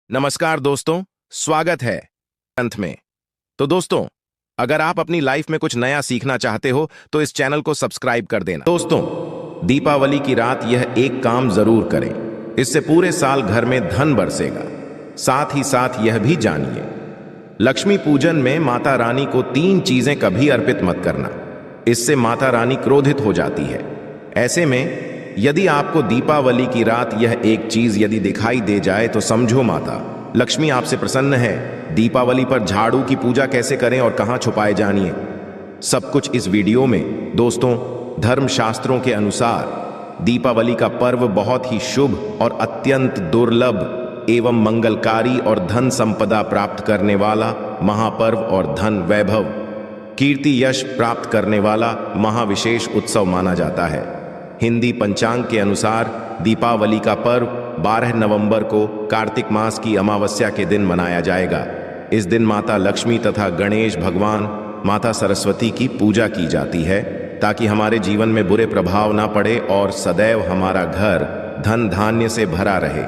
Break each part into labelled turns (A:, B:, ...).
A: नमस्कार दोस्तों, स्वागत है अंत में। तो दोस्तों, अगर आप अपनी लाइफ में कुछ नया सीखना चाहते हो तो इस चैनल को सब्सक्राइब कर देना। दोस्तों, दीपावली की रात यह एक काम जरूर करें, इससे पूरे साल घर में धन बरसेगा। साथ ही साथ यह भी जानिए, लक्ष्मी पूजन में माता रानी को 3 चीजें कभी अर्पित मत करना, इससे माता रानी क्रोधित हो जाती है। ऐसे में यदि आपको दीपावली की रात यह एक चीज यदि दिखाई दे जाए तो समझो माता लक्ष्मी आपसे प्रसन्न है। दीपावली पर झाड़ू की पूजा कैसे करें और कहां छुपाए, जानिए सब कुछ इस वीडियो में। दोस्तों, धर्मशास्त्रों के अनुसार दीपावली का पर्व बहुत ही शुभ और अत्यंत दुर्लभ एवं मंगलकारी और धन संपदा प्राप्त करने वाला महापर्व और धन वैभव कीर्ति यश प्राप्त करने वाला महाविशेष उत्सव माना जाता है। हिंदी पंचांग के अनुसार दीपावली का पर्व 12 नवंबर को कार्तिक मास की अमावस्या के दिन मनाया जाएगा। इस दिन माता लक्ष्मी तथा गणेश भगवान, माता सरस्वती की पूजा की जाती है ताकि हमारे जीवन में बुरे प्रभाव ना पड़े और सदैव हमारा घर धन धान्य से भरा रहे।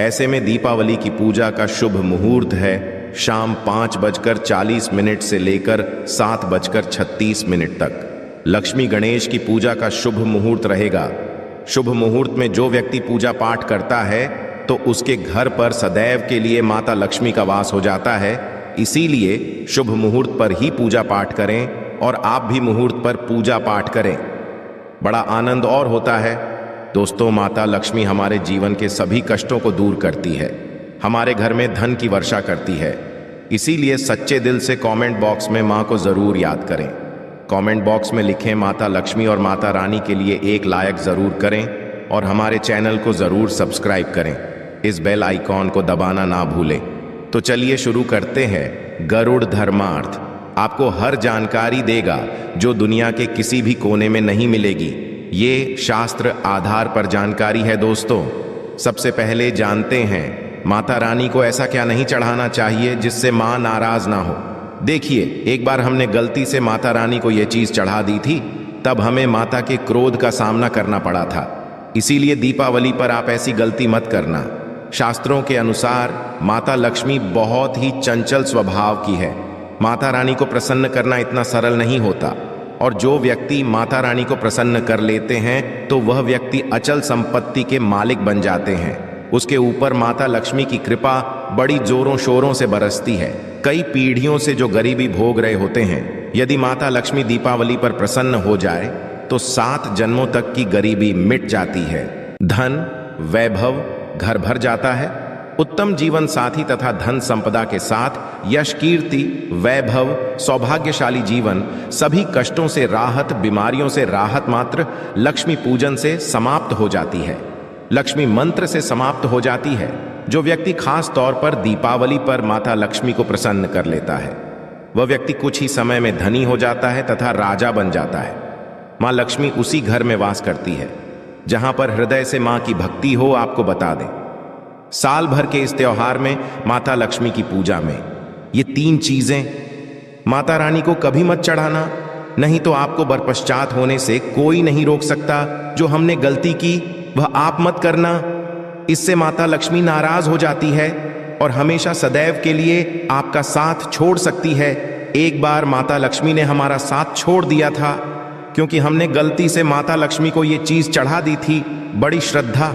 A: ऐसे में दीपावली की पूजा का शुभ मुहूर्त है शाम 5:40 से लेकर 7:36 तक। लक्ष्मी गणेश की पूजा का शुभ मुहूर्त रहेगा। शुभ मुहूर्त में जो व्यक्ति पूजा पाठ करता है तो उसके घर पर सदैव के लिए माता लक्ष्मी का वास हो जाता है। इसीलिए शुभ मुहूर्त पर ही पूजा पाठ करें और आप भी मुहूर्त पर पूजा पाठ करें, बड़ा आनंद और होता है। दोस्तों, माता लक्ष्मी हमारे जीवन के सभी कष्टों को दूर करती है, हमारे घर में धन की वर्षा करती है। इसीलिए सच्चे दिल से कमेंट बॉक्स में माँ को जरूर याद करें। कमेंट बॉक्स में लिखें माता लक्ष्मी और माता रानी के लिए एक लाइक जरूर करें और हमारे चैनल को जरूर सब्सक्राइब करें। इस बेल आइकॉन को दबाना ना भूलें। तो चलिए शुरू करते हैं। गरुड़ धर्मार्थ आपको हर जानकारी देगा जो दुनिया के किसी भी कोने में नहीं मिलेगी। ये शास्त्र आधार पर जानकारी है। दोस्तों, सबसे पहले जानते हैं माता रानी को ऐसा क्या नहीं चढ़ाना चाहिए जिससे माँ नाराज ना हो। देखिए, एक बार हमने गलती से माता रानी को यह चीज चढ़ा दी थी, तब हमें माता के क्रोध का सामना करना पड़ा था। इसीलिए दीपावली पर आप ऐसी गलती मत करना। शास्त्रों के अनुसार माता लक्ष्मी बहुत ही चंचल स्वभाव की है। माता रानी को प्रसन्न करना इतना सरल नहीं होता, और जो व्यक्ति माता रानी को प्रसन्न कर लेते हैं तो वह व्यक्ति अचल संपत्ति के मालिक बन जाते हैं। उसके ऊपर माता लक्ष्मी की कृपा बड़ी जोरों शोरों से बरसती है। कई पीढ़ियों से जो गरीबी भोग रहे होते हैं, यदि माता लक्ष्मी दीपावली पर प्रसन्न हो जाए तो 7 जन्मों तक की गरीबी मिट जाती है। धन वैभव घर भर जाता है। उत्तम जीवन साथी तथा धन संपदा के साथ यश कीर्ति वैभव सौभाग्यशाली जीवन, सभी कष्टों से राहत, बीमारियों से राहत मात्र लक्ष्मी पूजन से समाप्त हो जाती है, लक्ष्मी मंत्र से समाप्त हो जाती है। जो व्यक्ति खास तौर पर दीपावली पर माता लक्ष्मी को प्रसन्न कर लेता है, वह व्यक्ति कुछ ही समय में धनी हो जाता है तथा राजा बन जाता है। माँ लक्ष्मी उसी घर में वास करती है जहां पर हृदय से माँ की भक्ति हो। आपको बता दें, साल भर के इस त्योहार में माता लक्ष्मी की पूजा में ये 3 चीजें माता रानी को कभी मत चढ़ाना, नहीं तो आपको बरपश्चात होने से कोई नहीं रोक सकता। जो हमने गलती की वह आप मत करना, इससे माता लक्ष्मी नाराज हो जाती है और हमेशा सदैव के लिए आपका साथ छोड़ सकती है। एक बार माता लक्ष्मी ने हमारा साथ छोड़ दिया था क्योंकि हमने गलती से माता लक्ष्मी को यह चीज चढ़ा दी थी। बड़ी श्रद्धा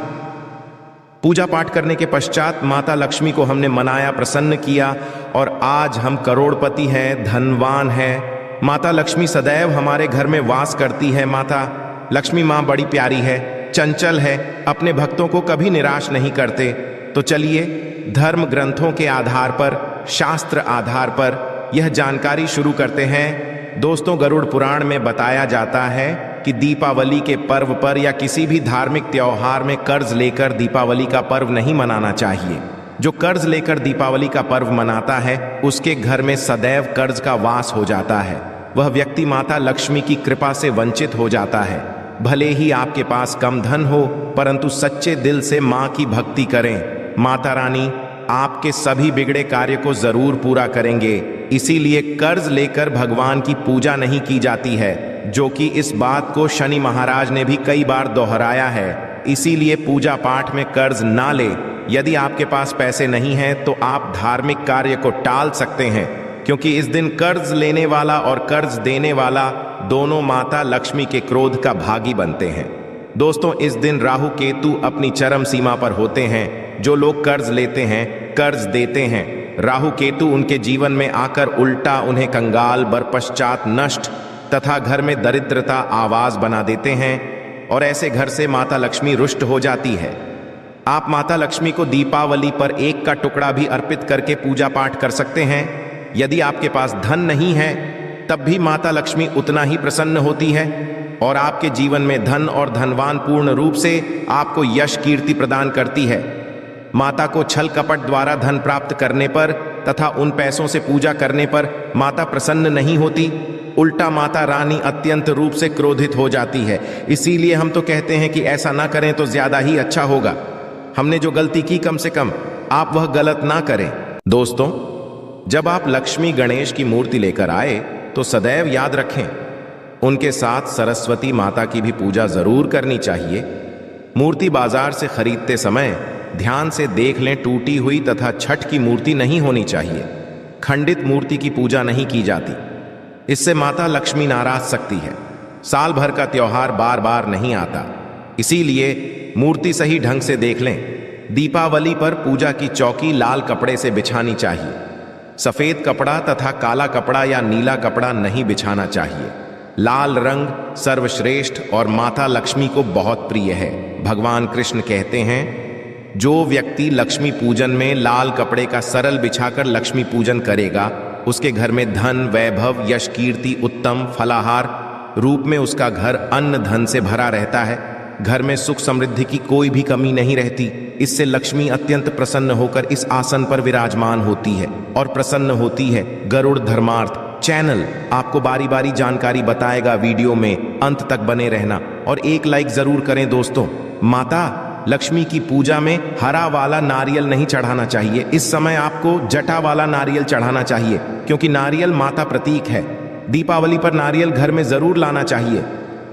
A: पूजा पाठ करने के पश्चात माता लक्ष्मी को हमने मनाया, प्रसन्न किया और आज हम करोड़पति हैं, धनवान हैं। माता लक्ष्मी सदैव हमारे घर में वास करती है। माता लक्ष्मी माँ बड़ी प्यारी है, चंचल है, अपने भक्तों को कभी निराश नहीं करते। तो चलिए धर्म ग्रंथों के आधार पर, शास्त्र आधार पर यह जानकारी शुरू करते हैं। दोस्तों, गरुड़ पुराण में बताया जाता है कि दीपावली के पर्व पर या किसी भी धार्मिक त्योहार में कर्ज लेकर दीपावली का पर्व नहीं मनाना चाहिए। जो कर्ज लेकर दीपावली का पर्व मनाता है उसके घर में सदैव कर्ज का वास हो जाता है। वह व्यक्ति माता लक्ष्मी की कृपा से वंचित हो जाता है। भले ही आपके पास कम धन हो, परंतु सच्चे दिल से माँ की भक्ति करें। माता रानी आपके सभी बिगड़े कार्य को जरूर पूरा करेंगे। इसीलिए कर्ज लेकर भगवान की पूजा नहीं की जाती है, जो कि इस बात को शनि महाराज ने भी कई बार दोहराया है। इसीलिए पूजा पाठ में कर्ज ना ले। यदि आपके पास पैसे नहीं हैं तो आप धार्मिक कार्य को टाल सकते हैं, क्योंकि इस दिन कर्ज लेने वाला और कर्ज देने वाला दोनों माता लक्ष्मी के क्रोध का भागी बनते हैं। दोस्तों, इस दिन राहु केतु अपनी चरम सीमा पर होते हैं। जो लोग कर्ज लेते हैं, कर्ज देते हैं, राहु केतु उनके जीवन में आकर उल्टा उन्हें कंगाल, बरपश्चात, नष्ट तथा घर में दरिद्रता आवाज बना देते हैं और ऐसे घर से माता लक्ष्मी रुष्ट हो जाती है। आप माता लक्ष्मी को दीपावली पर एक का टुकड़ा भी अर्पित करके पूजा पाठ कर सकते हैं। यदि आपके पास धन नहीं है तब भी माता लक्ष्मी उतना ही प्रसन्न होती है और आपके जीवन में धन और धनवान पूर्ण रूप से आपको यश कीर्ति प्रदान करती है। माता को छल कपट द्वारा धन प्राप्त करने पर तथा उन पैसों से पूजा करने पर माता प्रसन्न नहीं होती, उल्टा माता रानी अत्यंत रूप से क्रोधित हो जाती है। इसीलिए हम तो कहते हैं कि ऐसा ना करें तो ज्यादा ही अच्छा होगा। हमने जो गलती की, कम से कम आप वह गलत ना करें। दोस्तों, जब आप लक्ष्मी गणेश की मूर्ति लेकर आए तो सदैव याद रखें, उनके साथ सरस्वती माता की भी पूजा जरूर करनी चाहिए। मूर्ति बाजार से खरीदते समय ध्यान से देख लें, टूटी हुई तथा छठ की मूर्ति नहीं होनी चाहिए। खंडित मूर्ति की पूजा नहीं की जाती, इससे माता लक्ष्मी नाराज सकती है। साल भर का त्योहार बार बार नहीं आता, इसीलिए मूर्ति सही ढंग से देख लें। दीपावली पर पूजा की चौकी लाल कपड़े से बिछानी चाहिए। सफेद कपड़ा तथा काला कपड़ा या नीला कपड़ा नहीं बिछाना चाहिए। लाल रंग सर्वश्रेष्ठ और माता लक्ष्मी को बहुत प्रिय है। भगवान कृष्ण कहते हैं, जो व्यक्ति लक्ष्मी पूजन में लाल कपड़े का सरल बिछाकर लक्ष्मी पूजन करेगा, उसके घर में धन, वैभव, यश, कीर्ति, उत्तम फलाहार रूप में उसका घर अन्न धन से भरा रहता है। घर में सुख समृद्धि की कोई भी कमी नहीं रहती। इससे लक्ष्मी अत्यंत प्रसन्न होकर इस आसन पर विराजमान होती है और प्रसन्न होती है। गरुड़ धर्मार्थ चैनल आपको बारी बारी जानकारी बताएगा। वीडियो में अंत तक बने रहना और एक लाइक जरूर करें। दोस्तों, माता लक्ष्मी की पूजा में हरा वाला नारियल नहीं चढ़ाना चाहिए। इस समय आपको जटा वाला नारियल चढ़ाना चाहिए, क्योंकि नारियल माता प्रतीक है। दीपावली पर नारियल घर में जरूर लाना चाहिए,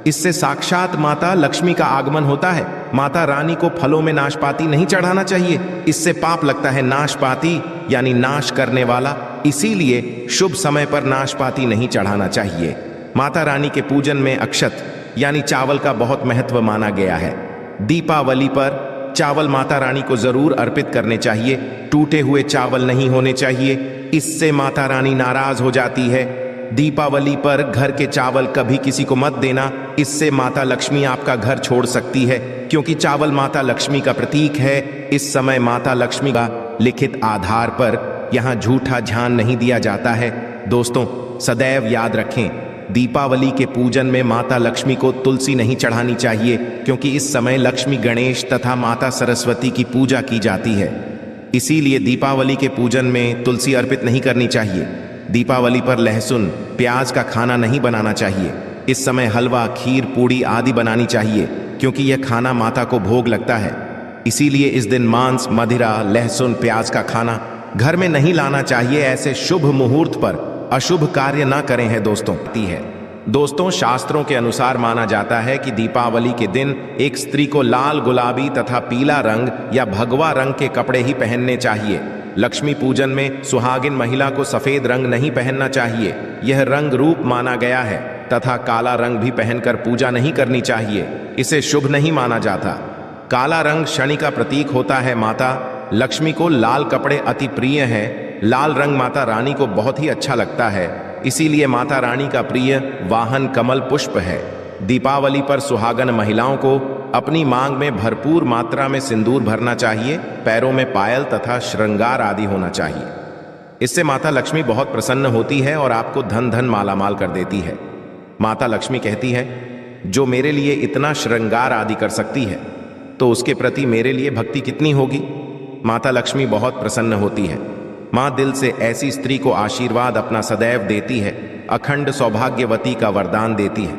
A: इससे साक्षात माता लक्ष्मी का आगमन होता है। माता रानी को फलों में नाशपाती नहीं चढ़ाना चाहिए, इससे पाप लगता है। नाशपाती यानी नाश करने वाला, इसीलिए शुभ समय पर नाशपाती नहीं चढ़ाना चाहिए। माता रानी के पूजन में अक्षत यानी चावल का बहुत महत्व माना गया है। दीपावली पर चावल माता रानी को जरूर अर्पित करने चाहिए। टूटे हुए चावल नहीं होने चाहिए, इससे माता रानी नाराज हो जाती है। दीपावली पर घर के चावल कभी किसी को मत देना, इससे माता लक्ष्मी आपका घर छोड़ सकती है, क्योंकि चावल माता लक्ष्मी का प्रतीक है। इस समय माता लक्ष्मी का लिखित आधार पर यहाँ झूठा ध्यान नहीं दिया जाता है। दोस्तों, सदैव याद रखें, दीपावली के पूजन में माता लक्ष्मी को तुलसी नहीं चढ़ानी चाहिए, क्योंकि इस समय लक्ष्मी, गणेश तथा माता सरस्वती की पूजा की जाती है। इसीलिए दीपावली के पूजन में तुलसी अर्पित नहीं करनी चाहिए। दीपावली पर लहसुन, प्याज का खाना नहीं बनाना चाहिए। इस समय हलवा, खीर, पूड़ी आदि बनानी चाहिए, क्योंकि यह खाना माता को भोग लगता है। इसीलिए इस दिन मांस, मदिरा, लहसुन, प्याज का खाना घर में नहीं लाना चाहिए। ऐसे शुभ मुहूर्त पर अशुभ कार्य ना करें है दोस्तों, शास्त्रों के अनुसार माना जाता है कि दीपावली के दिन एक स्त्री को लाल, गुलाबी तथा पीला रंग या भगवा रंग के कपड़े ही पहनने चाहिए। लक्ष्मी पूजन में सुहागिन महिला को सफेद रंग नहीं पहनना चाहिए, यह रंग रूप माना गया है। तथा काला रंग भी पहनकर पूजा नहीं करनी चाहिए, इसे शुभ नहीं माना जाता। काला रंग शनि का प्रतीक होता है। माता लक्ष्मी को लाल कपड़े अति प्रिय हैं। लाल रंग माता रानी को बहुत ही अच्छा लगता है, इसीलिए माता रानी का प्रिय वाहन कमल पुष्प है। दीपावली पर सुहागन महिलाओं को अपनी मांग में भरपूर मात्रा में सिंदूर भरना चाहिए। पैरों में पायल तथा श्रृंगार आदि होना चाहिए। इससे माता लक्ष्मी बहुत प्रसन्न होती है और आपको धन धन मालामाल कर देती है। माता लक्ष्मी कहती है, जो मेरे लिए इतना श्रृंगार आदि कर सकती है, तो उसके प्रति मेरे लिए भक्ति कितनी होगी। माता लक्ष्मी बहुत प्रसन्न होती है। माँ दिल से ऐसी स्त्री को आशीर्वाद अपना सदैव देती है, अखंड सौभाग्यवती का वरदान देती है।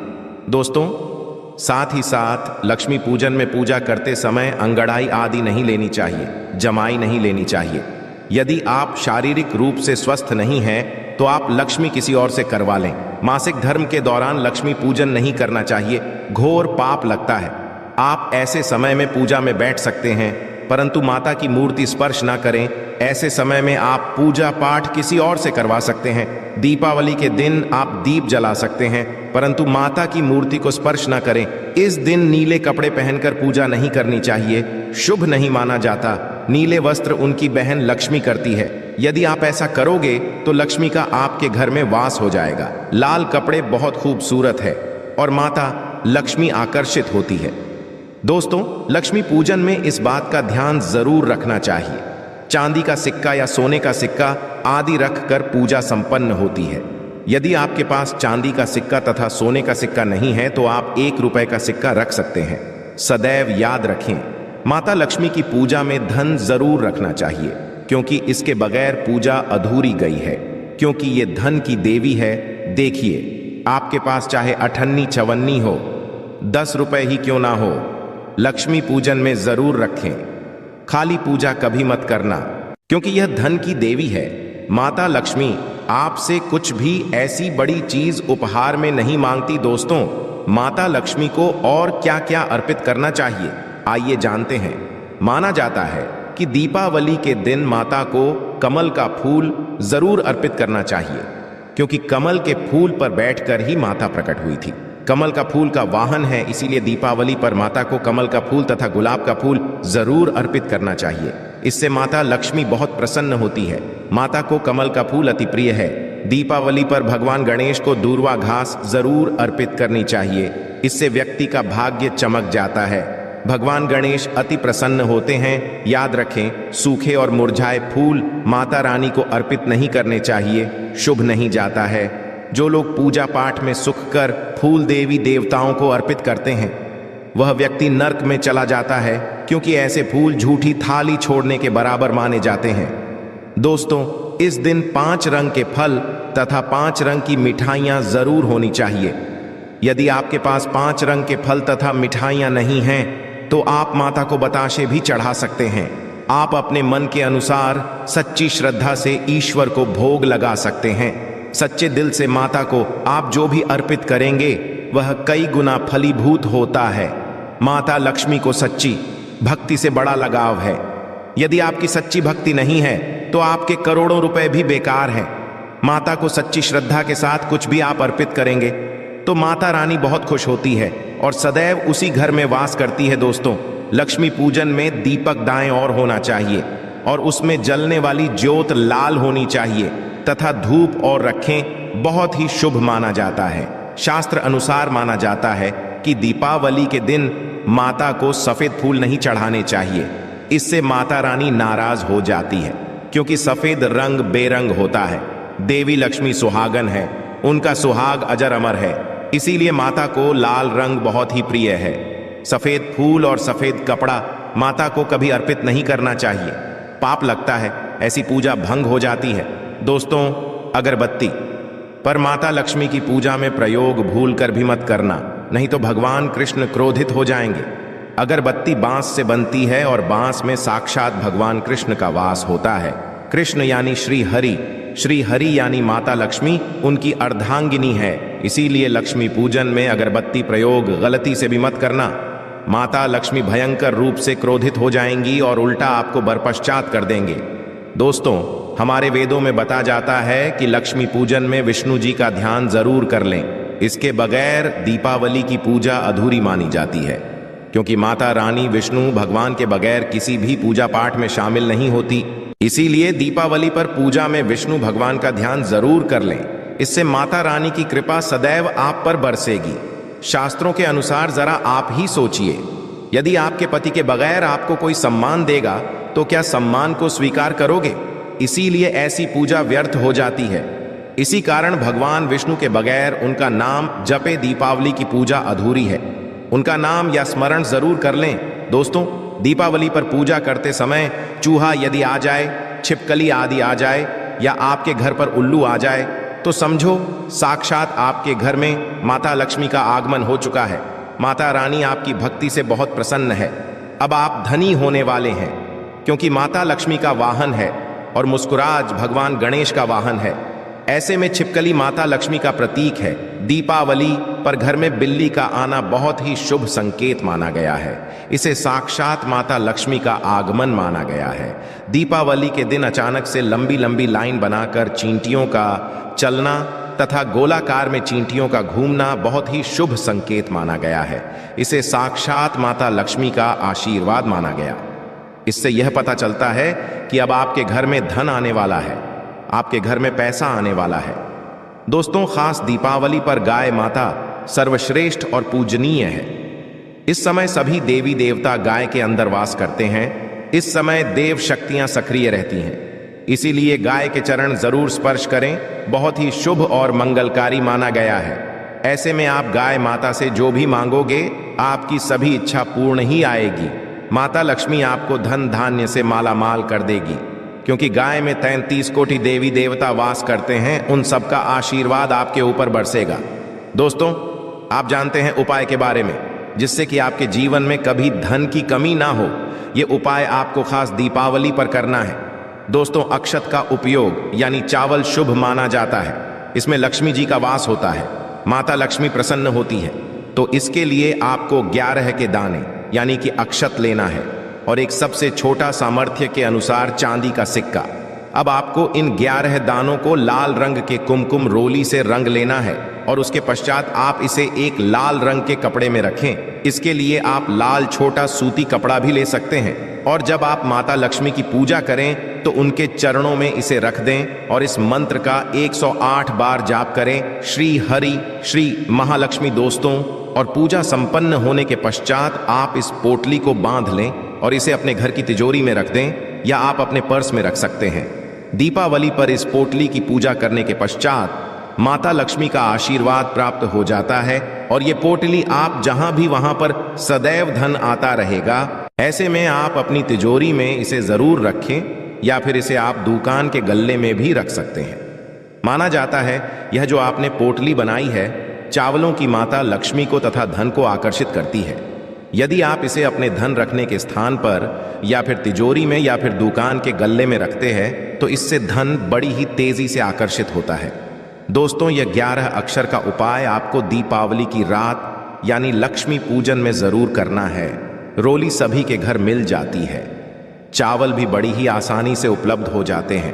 A: दोस्तों, साथ ही साथ लक्ष्मी पूजन में पूजा करते समय अंगड़ाई आदि नहीं लेनी चाहिए, जमाई नहीं लेनी चाहिए। यदि आप शारीरिक रूप से स्वस्थ नहीं हैं तो आप लक्ष्मी किसी और से करवा लें। मासिक धर्म के दौरान लक्ष्मी पूजन नहीं करना चाहिए, घोर पाप लगता है। आप ऐसे समय में पूजा में बैठ सकते हैं, परंतु माता की मूर्ति स्पर्श ना करें। ऐसे समय में आप पूजा पाठ किसी और से करवा सकते हैं। दीपावली के दिन आप दीप जला सकते हैं, परंतु माता की मूर्ति को स्पर्श ना करें। इस दिन नीले कपड़े पहनकर पूजा नहीं करनी चाहिए, शुभ नहीं माना जाता। नीले वस्त्र उनकी बहन लक्ष्मी करती है। यदि आप ऐसा करोगे तो लक्ष्मी का आपके घर में वास हो जाएगा। लाल कपड़े बहुत खूबसूरत है और माता लक्ष्मी आकर्षित होती है। दोस्तों, लक्ष्मी पूजन में इस बात का ध्यान जरूर रखना चाहिए। चांदी का सिक्का या सोने का सिक्का आदि रखकर पूजा संपन्न होती है। यदि आपके पास चांदी का सिक्का तथा सोने का सिक्का नहीं है तो आप 1 रुपए का सिक्का रख सकते हैं। सदैव याद रखें, माता लक्ष्मी की पूजा में धन जरूर रखना चाहिए, क्योंकि इसके बगैर पूजा अधूरी गई है, क्योंकि ये धन की देवी है। देखिए, आपके पास चाहे अठन्नी चवन्नी हो, 10 रुपए ही क्यों ना हो, लक्ष्मी पूजन में जरूर रखें। खाली पूजा कभी मत करना, क्योंकि यह धन की देवी है। माता लक्ष्मी आपसे कुछ भी ऐसी बड़ी चीज उपहार में नहीं मांगती। दोस्तों, माता लक्ष्मी को और क्या क्या अर्पित करना चाहिए, आइए जानते हैं। माना जाता है कि दीपावली के दिन माता को कमल का फूल जरूर अर्पित करना चाहिए, क्योंकि कमल के फूल पर बैठकर ही माता प्रकट हुई थी। कमल का फूल का वाहन है, इसीलिए दीपावली पर माता को कमल का फूल तथा गुलाब का फूल जरूर अर्पित करना चाहिए। इससे माता लक्ष्मी बहुत प्रसन्न होती है। माता को कमल का फूल अति प्रिय है। दीपावली पर भगवान गणेश को दूर्वा घास जरूर अर्पित करनी चाहिए। इससे व्यक्ति का भाग्य चमक जाता है। भगवान गणेश अति प्रसन्न होते हैं। याद रखें, सूखे और मुरझाए फूल माता रानी को अर्पित नहीं करने चाहिए, शुभ नहीं जाता है। जो लोग पूजा पाठ में सुख कर फूल देवी देवताओं को अर्पित करते हैं, वह व्यक्ति नर्क में चला जाता है, क्योंकि ऐसे फूल झूठी थाली छोड़ने के बराबर माने जाते हैं। दोस्तों, इस दिन 5 रंग के फल तथा 5 रंग की मिठाइयां जरूर होनी चाहिए। यदि आपके पास 5 रंग के फल तथा मिठाइयां नहीं हैं, तो आप माता को बताशे भी चढ़ा सकते हैं। आप अपने मन के अनुसार सच्ची श्रद्धा से ईश्वर को भोग लगा सकते हैं। सच्चे दिल से माता को आप जो भी अर्पित करेंगे वह कई गुना फलीभूत होता है। माता लक्ष्मी को सच्ची भक्ति से बड़ा लगाव है। यदि आपकी सच्ची भक्ति नहीं है तो आपके करोड़ों रुपए भी बेकार हैं। माता को सच्ची श्रद्धा के साथ कुछ भी आप अर्पित करेंगे तो माता रानी बहुत खुश होती है और सदैव उसी घर में वास करती है। दोस्तों, लक्ष्मी पूजन में दीपक दाएं ओर होना चाहिए और उसमें जलने वाली ज्योत लाल होनी चाहिए तथा धूप और रखें, बहुत ही शुभ माना जाता है। शास्त्र अनुसार माना जाता है कि दीपावली के दिन माता को सफेद फूल नहीं चढ़ाने चाहिए। इससे माता रानी नाराज हो जाती है, क्योंकि सफेद रंग बेरंग होता है। देवी लक्ष्मी सुहागन है, उनका सुहाग अजर अमर है, इसीलिए माता को लाल रंग बहुत ही प्रिय है। सफेद फूल और सफेद कपड़ा माता को कभी अर्पित नहीं करना चाहिए, पाप लगता है, ऐसी पूजा भंग हो जाती है। दोस्तों, अगरबत्ती पर माता लक्ष्मी की पूजा में प्रयोग भूल कर भी मत करना, नहीं तो भगवान कृष्ण क्रोधित हो जाएंगे। अगरबत्ती बांस से बनती है और बांस में साक्षात भगवान कृष्ण का वास होता है। कृष्ण यानी श्री हरि यानी माता लक्ष्मी उनकी अर्धांगिनी है। इसीलिए लक्ष्मी पूजन में अगरबत्ती प्रयोग गलती से भी मत करना। माता लक्ष्मी भयंकर रूप से क्रोधित हो जाएंगी और उल्टा आपको बरपश्चात कर देंगे। दोस्तों, हमारे वेदों में बता जाता है कि लक्ष्मी पूजन में विष्णु जी का ध्यान जरूर कर लें। इसके बगैर दीपावली की पूजा अधूरी मानी जाती है, क्योंकि माता रानी विष्णु भगवान के बगैर किसी भी पूजा पाठ में शामिल नहीं होती। इसीलिए दीपावली पर पूजा में विष्णु भगवान का ध्यान जरूर कर लें। इससे माता रानी की कृपा सदैव आप पर बरसेगी। शास्त्रों के अनुसार जरा आप ही सोचिए, यदि आपके पति के बगैर आपको कोई सम्मान देगा तो क्या सम्मान को स्वीकार करोगे? इसीलिए ऐसी पूजा व्यर्थ हो जाती है। इसी कारण भगवान विष्णु के बगैर उनका नाम जपे दीपावली की पूजा अधूरी है। उनका नाम या स्मरण जरूर कर लें। दोस्तों, दीपावली पर पूजा करते समय चूहा यदि आ जाए, छिपकली आदि आ जाए या आपके घर पर उल्लू आ जाए तो समझो साक्षात आपके घर में माता लक्ष्मी का आगमन हो चुका है। माता रानी आपकी भक्ति से बहुत प्रसन्न है। अब आप धनी होने वाले हैं, क्योंकि माता लक्ष्मी का वाहन है और मुस्कुराज भगवान गणेश का वाहन है। ऐसे में छिपकली माता लक्ष्मी का प्रतीक है। दीपावली पर घर में बिल्ली का आना बहुत ही शुभ संकेत माना गया है। इसे साक्षात माता लक्ष्मी का आगमन माना गया है। दीपावली के दिन अचानक से लंबी लंबी लाइन बनाकर चींटियों का चलना तथा गोलाकार में चींटियों का घूमना बहुत ही शुभ संकेत माना गया है। इसे साक्षात माता लक्ष्मी का आशीर्वाद माना गया। इससे यह पता चलता है कि अब आपके घर में धन आने वाला है, आपके घर में पैसा आने वाला है। दोस्तों, खास दीपावली पर गाय माता सर्वश्रेष्ठ और पूजनीय है। इस समय सभी देवी देवता गाय के अंदर वास करते हैं। इस समय देव शक्तियां सक्रिय रहती हैं, इसीलिए गाय के चरण जरूर स्पर्श करें। बहुत ही शुभ और मंगलकारी माना गया है। ऐसे में आप गाय माता से जो भी मांगोगे आपकी सभी इच्छा पूर्ण ही आएगी। माता लक्ष्मी आपको धन धान्य से मालामाल कर देगी, क्योंकि गाय में 33 कोटि देवी देवता वास करते हैं। उन सबका आशीर्वाद आपके ऊपर बरसेगा। दोस्तों, आप जानते हैं उपाय के बारे में, जिससे कि आपके जीवन में कभी धन की कमी ना हो। ये उपाय आपको खास दीपावली पर करना है। दोस्तों, अक्षत का उपयोग यानी चावल शुभ माना जाता है। इसमें लक्ष्मी जी का वास होता है, माता लक्ष्मी प्रसन्न होती है। तो इसके लिए आपको 11 के दाने यानी कि अक्षत लेना है और एक सबसे छोटा सामर्थ्य के अनुसार चांदी का सिक्का। अब आपको इन 11 दानों को लाल रंग के कुमकुम रोली से रंग लेना है और उसके पश्चात आप इसे एक लाल रंग के कपड़े में रखें। इसके लिए आप लाल छोटा सूती कपड़ा भी ले सकते हैं। और जब आप माता लक्ष्मी की पूजा करें तो उनके चरणों में इसे रख दें और इस मंत्र का 108 बार जाप करें, श्री हरि श्री महालक्ष्मी। दोस्तों, और पूजा संपन्न होने के पश्चात आप इस पोटली को बांध लें और इसे अपने घर की तिजोरी में रख दें या आप अपने पर्स में रख सकते हैं। दीपावली पर इस पोटली की पूजा करने के पश्चात माता लक्ष्मी का आशीर्वाद प्राप्त हो जाता है और ये पोटली आप जहां भी वहां पर सदैव धन आता रहेगा। ऐसे में आप अपनी तिजोरी में इसे जरूर रखें या फिर इसे आप दुकान के गल्ले में भी रख सकते हैं। माना जाता है यह जो आपने पोटली बनाई है चावलों की माता लक्ष्मी को तथा धन को आकर्षित करती है। यदि आप इसे अपने धन रखने के स्थान पर या फिर तिजोरी में या फिर दुकान के गल्ले में रखते हैं तो इससे धन बड़ी ही तेजी से आकर्षित होता है। दोस्तों, यह 11 अक्षर का उपाय आपको दीपावली की रात यानी लक्ष्मी पूजन में जरूर करना है। रोली सभी के घर मिल जाती है, चावल भी बड़ी ही आसानी से उपलब्ध हो जाते हैं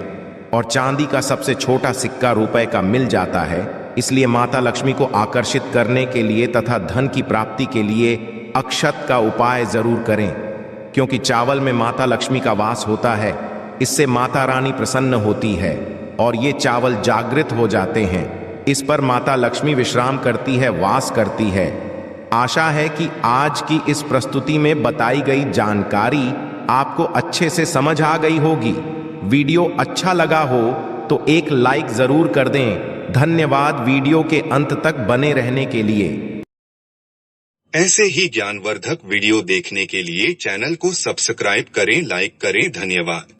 A: और चांदी का सबसे छोटा सिक्का रुपए का मिल जाता है। इसलिए माता लक्ष्मी को आकर्षित करने के लिए तथा धन की प्राप्ति के लिए अक्षत का उपाय जरूर करें, क्योंकि चावल में माता लक्ष्मी का वास होता है। इससे माता रानी प्रसन्न होती है और ये चावल जागृत हो जाते हैं। इस पर माता लक्ष्मी विश्राम करती है, वास करती है। आशा है कि आज की इस प्रस्तुति में बताई गई जानकारी आपको अच्छे से समझ आ गई होगी। वीडियो अच्छा लगा हो तो एक लाइक जरूर कर दें। धन्यवाद वीडियो के अंत तक बने रहने के लिए।
B: ऐसे ही ज्ञानवर्धक वीडियो देखने के लिए चैनल को सब्सक्राइब करें, लाइक करें। धन्यवाद।